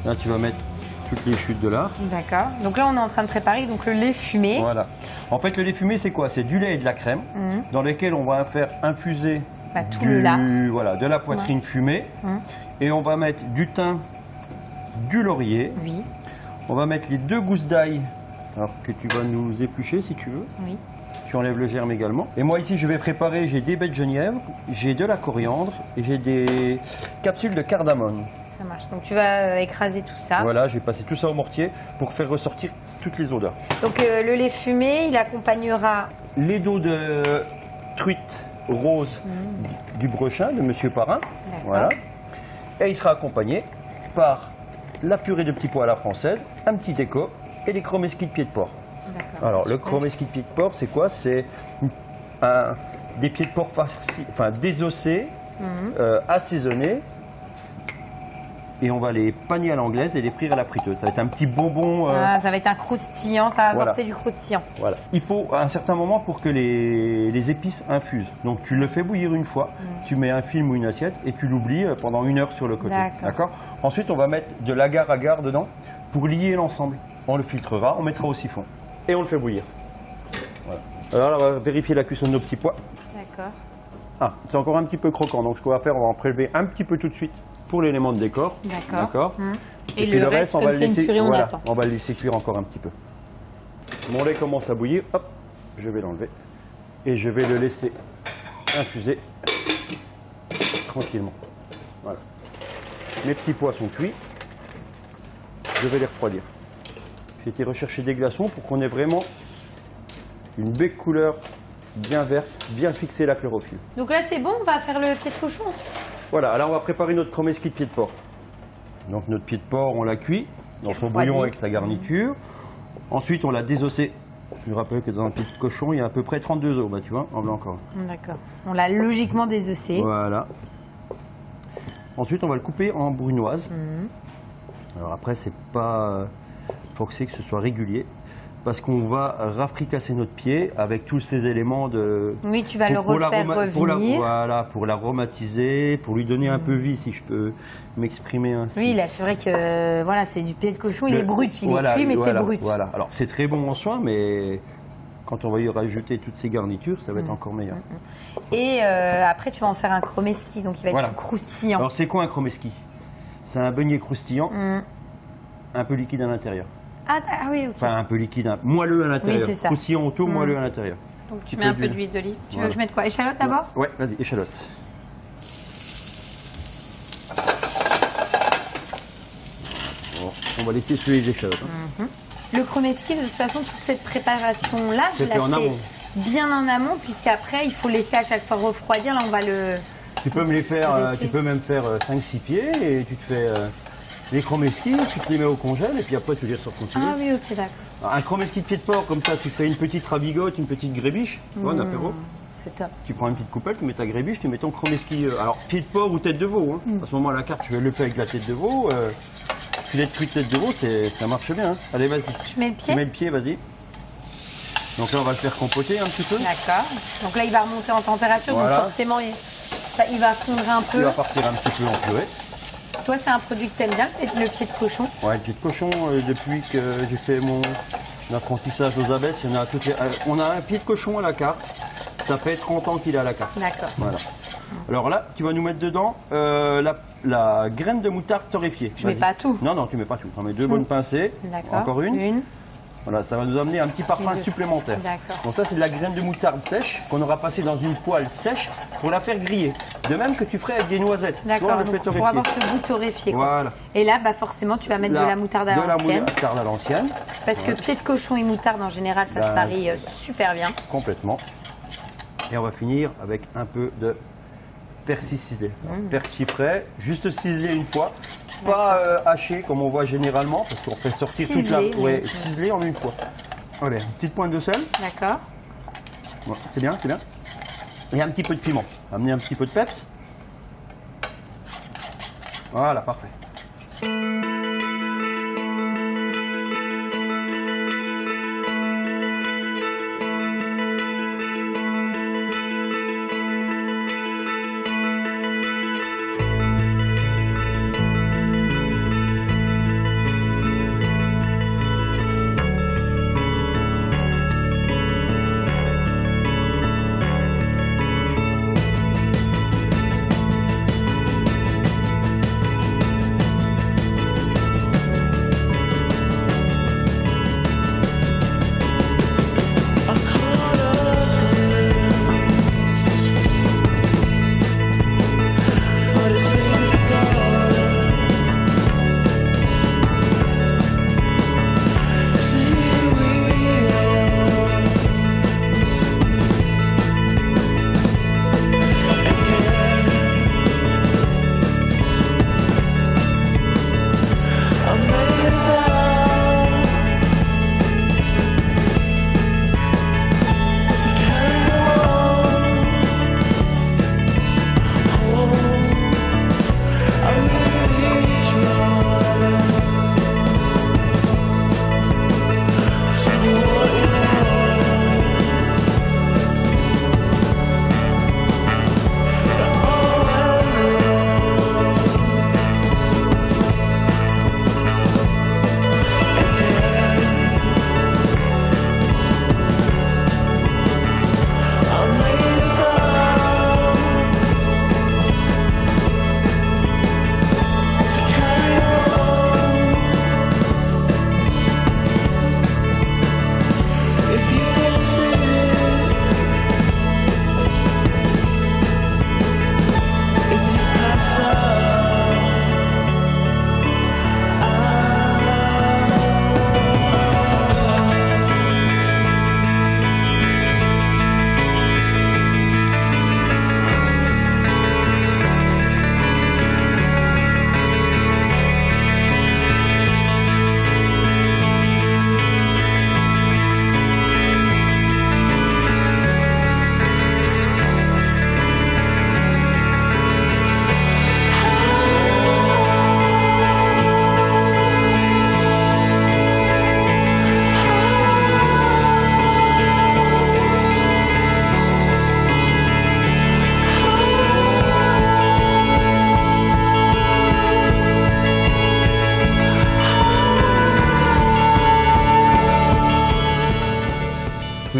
Là, tu vas mettre toutes les chutes de lard. D'accord. Donc là, on est en train de préparer donc, le lait fumé. Voilà. En fait, le lait fumé, c'est quoi? C'est du lait et de la crème dans lesquels on va faire infuser tout le lard. Voilà, de la poitrine fumée. Et on va mettre du thym, du laurier. Oui. On va mettre les 2 gousses d'ail, alors que tu vas nous éplucher si tu veux. Oui. Tu enlèves le germe également. Et moi ici, je vais préparer, j'ai des baies de genièvre, j'ai de la coriandre et j'ai des capsules de cardamome. Ça marche. Donc tu vas écraser tout ça. Voilà, j'ai passé tout ça au mortier pour faire ressortir toutes les odeurs. Donc le lait fumé, il accompagnera Les dos de truite rose du Brechin, de Monsieur Parrain. Voilà. Et il sera accompagné par la purée de petits pois à la française, un petit déco et les chromesquis de pied de porc. Alors, le chromesquis de pied de porc, c'est quoi? C'est des pieds de porc farcis, enfin désossés, assaisonnés. Et on va les panier à l'anglaise et les frire à la friteuse. Ça va être un petit bonbon. Ça va être un croustillant, ça va apporter du croustillant. Voilà. Il faut à un certain moment pour que les épices infusent. Donc tu le fais bouillir une fois, tu mets un film ou une assiette et tu l'oublies pendant 1 heure sur le côté. D'accord. Ensuite, on va mettre de l'agar-agar dedans pour lier l'ensemble. On le filtrera, on mettra au siphon et on le fait bouillir. Voilà. Alors, on va vérifier la cuisson de nos petits pois. D'accord. Ah, c'est encore un petit peu croquant. Donc ce qu'on va faire, on va en prélever un petit peu tout de suite pour l'élément de décor. D'accord. Et puis le reste, on va le laisser, purée, on va le laisser cuire encore un petit peu. Mon lait commence à bouillir. Hop, je vais l'enlever. Et je vais le laisser infuser tranquillement. Voilà. Mes petits pois sont cuits. Je vais les refroidir. J'ai été rechercher des glaçons pour qu'on ait vraiment une belle couleur bien verte, bien fixer la chlorophylle. Donc là, c'est bon, on va faire le pied de cochon ensuite. Voilà, alors on va préparer notre chromesquis de pied de porc. Donc notre pied de porc, on l'a cuit dans son bouillon avec sa garniture. Ensuite, on l'a désossé. Je vous rappelle que dans un pied de cochon, il y a à peu près 32 os, bah, tu vois, en blanc encore. D'accord. On l'a logiquement désossé. Voilà. Ensuite, on va le couper en brunoise. Alors après, c'est pas forcé que ce soit régulier. Parce qu'on va rafricasser notre pied avec tous ces éléments de... Oui, tu vas le refaire revenir. Voilà, pour l'aromatiser, pour lui donner un peu vie, si je peux m'exprimer ainsi. Oui, là, c'est vrai que voilà, c'est du pied de cochon, il est brut, il est cuit, mais c'est brut. Voilà, alors c'est très bon en soi, mais quand on va y rajouter toutes ces garnitures, ça va être encore meilleur. Et après, tu vas en faire un chromesquis, donc il va être tout croustillant. Alors, c'est quoi un chromesquis? C'est un beignet croustillant, un peu liquide à l'intérieur. Ah oui, ok. Enfin, un peu liquide, moelleux à l'intérieur. Oui, c'est ça. Croustillant autour, moelleux à l'intérieur. Donc tu mets un peu d'huile d'olive. Tu veux que je mette quoi? Échalote d'abord? Ouais, vas-y, échalote. Bon, on va laisser suer les échalotes. Le chromesquis, de toute façon, toute cette préparation-là, je la fais bien en amont, puisqu'après, il faut laisser à chaque fois refroidir. Là, on va le... Tu peux me les faire, tu peux même faire 5-6 pieds et tu te fais... les chromesquis, tu te les mets au congèle et puis après tu les sors quand tu veux. Ah oui, ok, d'accord. Un chromesquis de pied de porc, comme ça, tu fais une petite ravigote, une petite grébiche, un apéro. C'est top. Tu prends une petite coupelle, tu mets ta grébiche, tu mets ton chromesquis. Alors, pied de porc ou tête de veau. À ce moment, la carte, je vais le faire avec la tête de veau. Filet de cuite tête de veau, ça marche bien. Allez, vas-y. Je mets le pied. Tu mets le pied, vas-y. Donc là, on va le faire compoter un petit peu. D'accord. Donc là, il va remonter en température, donc forcément, il va fondre un peu. Il va partir un petit peu en purée. Toi, c'est un produit que tu aimes bien, le pied de cochon? Ouais, le pied de cochon, depuis que j'ai fait mon apprentissage aux abeilles, on a un pied de cochon à la carte. Ça fait 30 ans qu'il est à la carte. D'accord. Voilà. Alors là, tu vas nous mettre dedans la graine de moutarde torréfiée. Je mets pas tout. Non, tu mets pas tout. Tu en mets 2 bonnes pincées. D'accord. Encore une. Voilà, ça va nous amener un petit parfum supplémentaire. D'accord. Donc ça, c'est de la graine de moutarde sèche qu'on aura passée dans une poêle sèche pour la faire griller. De même que tu ferais avec des noisettes. D'accord, pour avoir ce goût torréfié. Voilà. Et là, forcément, tu vas mettre de la moutarde à l'ancienne. De la moutarde à l'ancienne. Parce que pied de cochon et moutarde, en général, ça se marie super bien. Complètement. Et on va finir avec un peu de persil ciselé. Persil frais, juste ciselé une fois. Pas haché comme on voit généralement, parce qu'on fait sortir toute la... Ouais, ciselé en une fois. Allez, une petite pointe de sel. D'accord. Bon, c'est bien, c'est bien. Et un petit peu de piment. Amener un petit peu de peps. Voilà, parfait.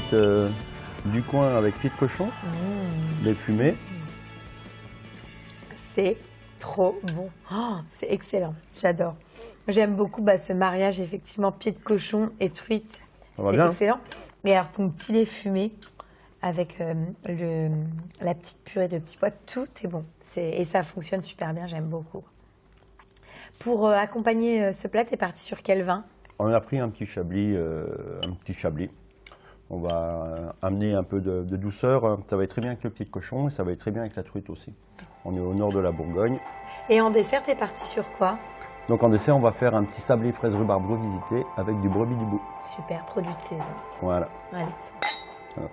truites du coin avec pied de cochon, les fumées. C'est trop bon. Oh, c'est excellent. J'adore. J'aime beaucoup ce mariage, effectivement, pied de cochon et truite. C'est excellent. Et alors, ton petit lait fumé avec la petite purée de petits pois, tout est bon. Et ça fonctionne super bien, j'aime beaucoup. Pour accompagner ce plat, tu es parti sur quel vin? On a pris un petit chablis. On va amener un peu de douceur. Ça va être très bien avec le pied de cochon et ça va être très bien avec la truite aussi. On est au nord de la Bourgogne. Et en dessert, tu es parti sur quoi? Donc en dessert, on va faire un petit sablé fraise rhubarbe revisité avec du brebis du bout. Super, produit de saison. Voilà. Allez. Voilà.